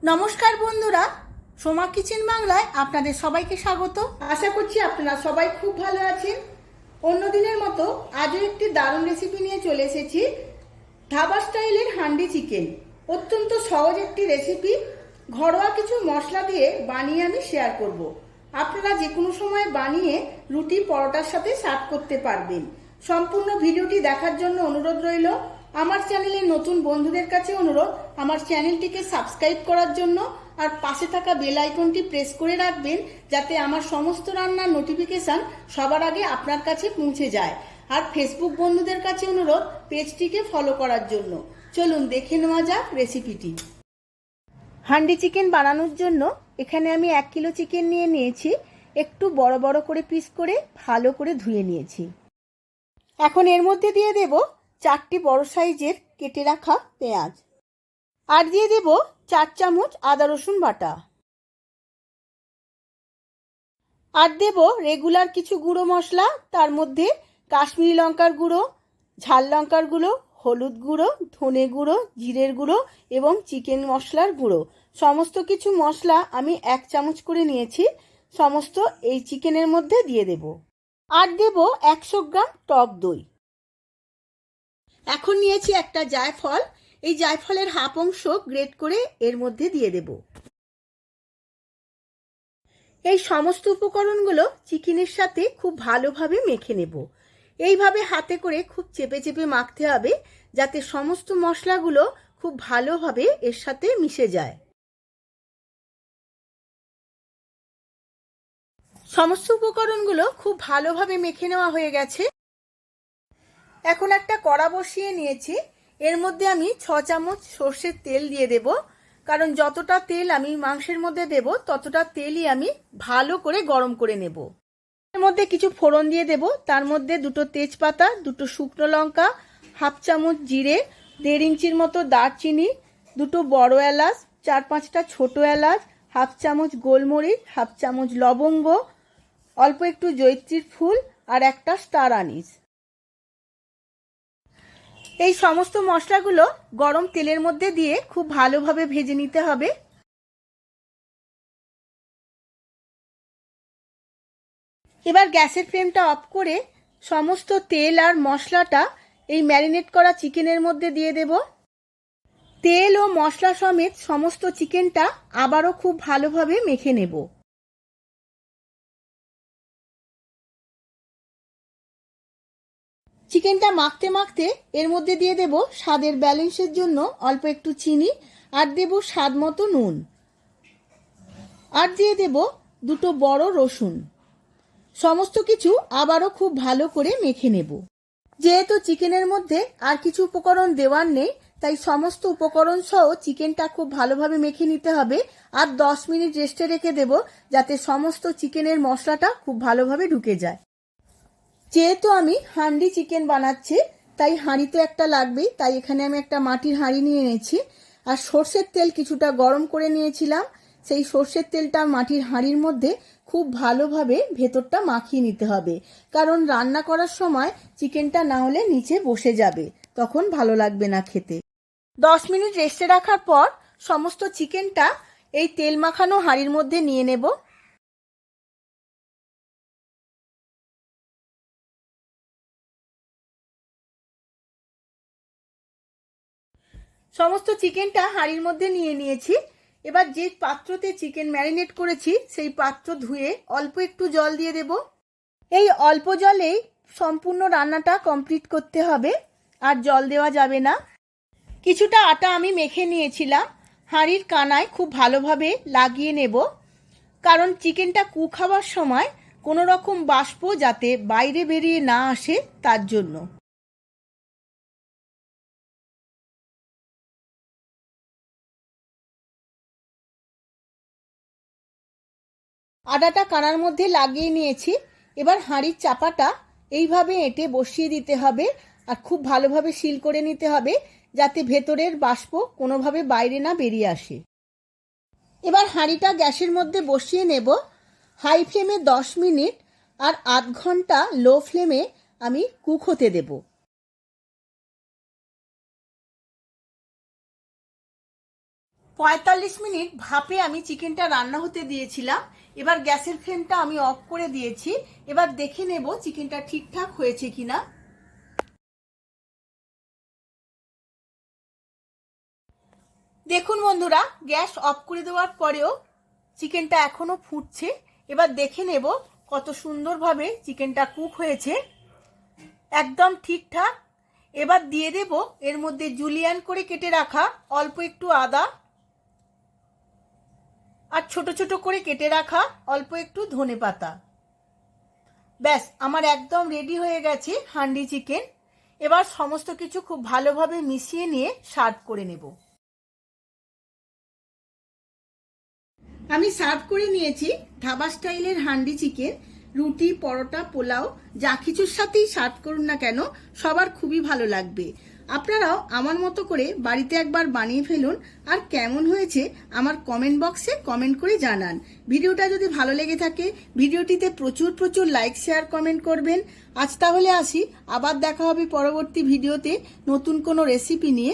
নমস্কার বন্ধুরা, সোমা কিচেন বাংলায় আপনাদের সবাইকে স্বাগত। আশা করছি আপনারা সবাই খুব ভালো আছেন। অন্যদিনের মতো আজও একটি দারুণ রেসিপি নিয়ে চলে এসেছি। ধাবা স্টাইলের হান্ডি চিকেন। অত্যন্ত সহজ একটি রেসিপি, ঘরোয়া কিছু মশলা দিয়ে বানিয়ে আমি শেয়ার করব। আপনারা যে কোনো সময় বানিয়ে রুটি পরোটার সাথে সার্ভ করতে পারবেন। সম্পূর্ণ ভিডিওটি দেখার জন্য অনুরোধ রইল। আমার চ্যানেলের নতুন বন্ধুদের কাছে অনুরোধ আমার চ্যানেলটিকে সাবস্ক্রাইব করার জন্য, আর পাশে থাকা বেল আইকনটি প্রেস করে রাখবেন যাতে আমার সমস্ত রান্নার নোটিফিকেশন সবার আগে আপনার কাছে পৌঁছে যায়। আর ফেসবুক বন্ধুদের কাছে অনুরোধ পেজটিকে ফলো করার জন্য। চলুন দেখে নেওয়া যাক রেসিপিটি। হান্ডি চিকেন বানানোর জন্য এখানে আমি 1 কিলো চিকেন নিয়ে নিয়েছি। একটু বড় বড় করে পিস করে ভালো করে ধুয়ে নিয়েছি। এখন এর মধ্যে দিয়ে দেব 4টি বড় সাইজের কেটে রাখা পেঁয়াজ, আর দিয়ে দেব 4 চামচ আদা রসুন বাটা, আর দেব রেগুলার কিছু গুঁড়ো মশলা। তার মধ্যে কাশ্মীরি লঙ্কার গুঁড়ো, ঝাল লঙ্কার গুঁড়ো, হলুদ গুঁড়ো, ধনে গুঁড়ো, জিরের গুঁড়ো এবং চিকেন মশলার গুঁড়ো। সমস্ত কিছু মশলা আমি 1 চামচ করে নিয়েছি। সমস্ত এই চিকেনের মধ্যে দিয়ে দেব। আর দেব 100 গ্রাম টক দই। এখন নিয়েছি একটা জায়ফল। এই জায়ফলের হাফ অংশ গ্রেট করে এর মধ্যে দিয়ে দেব। এই সমস্ত উপকরণগুলো চিকেনের সাথে খুব ভালোভাবে মেখে নেব। এইভাবে হাতে করে খুব চেপে চেপে মাখতে হবে যাতে সমস্ত মশলাগুলো খুব ভালোভাবে এর সাথে মিশে যায়। সমস্ত উপকরণগুলো খুব ভালোভাবে মেখে নেওয়া হয়ে গেছে। এখন একটা কড়া বসিয়ে নিয়েছি। এর মধ্যে আমি 6 চামচ সর্ষের তেল দিয়ে দেব, কারণ যতটা তেল আমি মাংসের মধ্যে দেব ততটা তেলই আমি ভালো করে গরম করে নেব। এর মধ্যে কিছু ফোড়ন দিয়ে দেব। তার মধ্যে 2টো তেজপাতা, 2টো শুকনো লঙ্কা, হাফ চামচ জিরে, 1.5 ইঞ্চির মতো দারচিনি, 2টো বড় এলাচ, 4-5টা ছোট এলাচ, হাফ চামচ গোলমরিচ, হাফ চামচ লবঙ্গ, অল্প একটু জয়িত্রীর ফুল আর একটা স্টার আনিস। এই সমস্ত মশলাগুলো গরম তেলের মধ্যে দিয়ে খুব ভালোভাবে ভেজে নিতে হবে। এবার গ্যাসের ফ্লেমটা অফ করে সমস্ত তেল আর মশলাটা এই ম্যারিনেট করা চিকেনের মধ্যে দিয়ে দেব। তেল ও মশলা সমেত সমস্ত চিকেনটা আবারও খুব ভালোভাবে মেখে নেব। চিকেনটা মাখতে মাখতে এর মধ্যে দিয়ে দেব স্বাদের ব্যালেন্সের জন্য অল্প একটু চিনি, আর দেব স্বাদ মতো নুন, আর দিয়ে দেব 2টো বড় রসুন। সমস্ত কিছু আবারও খুব ভালো করে মেখে নেব। যেহেতু চিকেনের মধ্যে আর কিছু উপকরণ দেওয়ার নেই, তাই সমস্ত উপকরণ সহ চিকেনটা খুব ভালোভাবে মেখে নিতে হবে। আর 10 মিনিট রেস্টে রেখে দেব যাতে সমস্ত চিকেনের মশলাটা খুব ভালোভাবে ঢুকে যায়। যেহেতু আমি হান্ডি চিকেন বানাচ্ছি তাই হাঁড়ি তো একটা লাগবেই, তাই এখানে আমি একটা মাটির হাঁড়ি নিয়ে নিয়েছি। আর সর্ষের তেল কিছুটা গরম করে নিয়েছিলাম। সেই সর্ষের তেলটা মাটির হাঁড়ির মধ্যে খুব ভালোভাবে ভেতরটা মাখিয়ে নিতে হবে, কারণ রান্না করার সময় চিকেনটা না হলে নিচে বসে যাবে, তখন ভালো লাগবে না খেতে। 10 মিনিট রেস্টে রাখার পর সমস্ত চিকেনটা এই তেল মাখানো হাঁড়ির মধ্যে নিয়ে নেব। সমস্ত চিকেনটা হাঁড়ির মধ্যে নিয়ে নিয়েছি। এবার যে পাত্রতে চিকেন ম্যারিনেট করেছি সেই পাত্র ধুয়ে অল্প একটু জল দিয়ে দেব। এই অল্প জলেই সম্পূর্ণ রান্নাটা কমপ্লিট করতে হবে, আর জল দেওয়া যাবে না। কিছুটা আটা আমি মেখে নিয়েছিলাম, হাঁড়ির কানায় খুব ভালোভাবে লাগিয়ে নেব, কারণ চিকেনটা কুক হওয়ার সময় কোনো রকম বাষ্প যাতে বাইরে বেরিয়ে না আসে তার জন্য। আটাটা কানার মধ্যে লাগিয়ে নিয়েছি। এবার হাঁড়ির চাপাটা এইভাবে এঁটে বসিয়ে দিতে হবে, আর খুব ভালোভাবে সিল করে নিতে হবে যাতে ভেতরের বাষ্প কোনোভাবে বাইরে না বেরিয়ে আসে। এবার হাঁড়িটা গ্যাসের মধ্যে বসিয়ে নেব। হাই ফ্লেমে 10 মিনিট আর আধ ঘন্টা লো ফ্লেমে আমি কুক হতে দেব। 45 মিনিট ভাপে আমি চিকেনটা রান্না হতে দিয়েছিলাম। এবার গ্যাসের ফ্লেমটা আমি অফ করে দিয়েছি। এবার দেখে নেব চিকেনটা ঠিকঠাক হয়েছে কিনা। দেখুন বন্ধুরা, গ্যাস অফ করে দেওয়ার পরেও চিকেনটা এখনো ফুটছে। এবার দেখে নেব কত সুন্দরভাবে চিকেনটা কুক হয়েছে, একদম ঠিকঠাক। এবার দিয়ে দেব এর মধ্যে জুলিয়ান করে কেটে রাখা অল্প একটু আদা আর ছোট ছোট করে কেটে রাখা অল্প একটু ধনেপাতা। ব্যাস, আমার একদম রেডি হয়ে গেছে হান্ডি চিকেন। এবার সমস্ত কিছু খুব ভালোভাবে মিশিয়ে নিয়ে সার্ভ করে নেব। আমি সার্ভ করে নিয়েছি ধাবা স্টাইলের হান্ডি চিকেন। রুটি, পরোটা, পোলাও যা কিছুর সাথেই সার্ভ করুন না কেন সবার খুবই ভালো লাগবে। আপনারাও আমার মতো করে বাড়িতে একবার বানিয়ে ফেলুন, আর কেমন হয়েছে আমার কমেন্ট বক্সে কমেন্ট করে জানান। ভিডিওটা যদি ভালো লেগে থাকে ভিডিওটিতে প্রচুর প্রচুর লাইক, শেয়ার, কমেন্ট করবেন। আজ তাহলে আসি, আবার দেখা হবে পরবর্তী ভিডিওতে নতুন কোনো রেসিপি নিয়ে।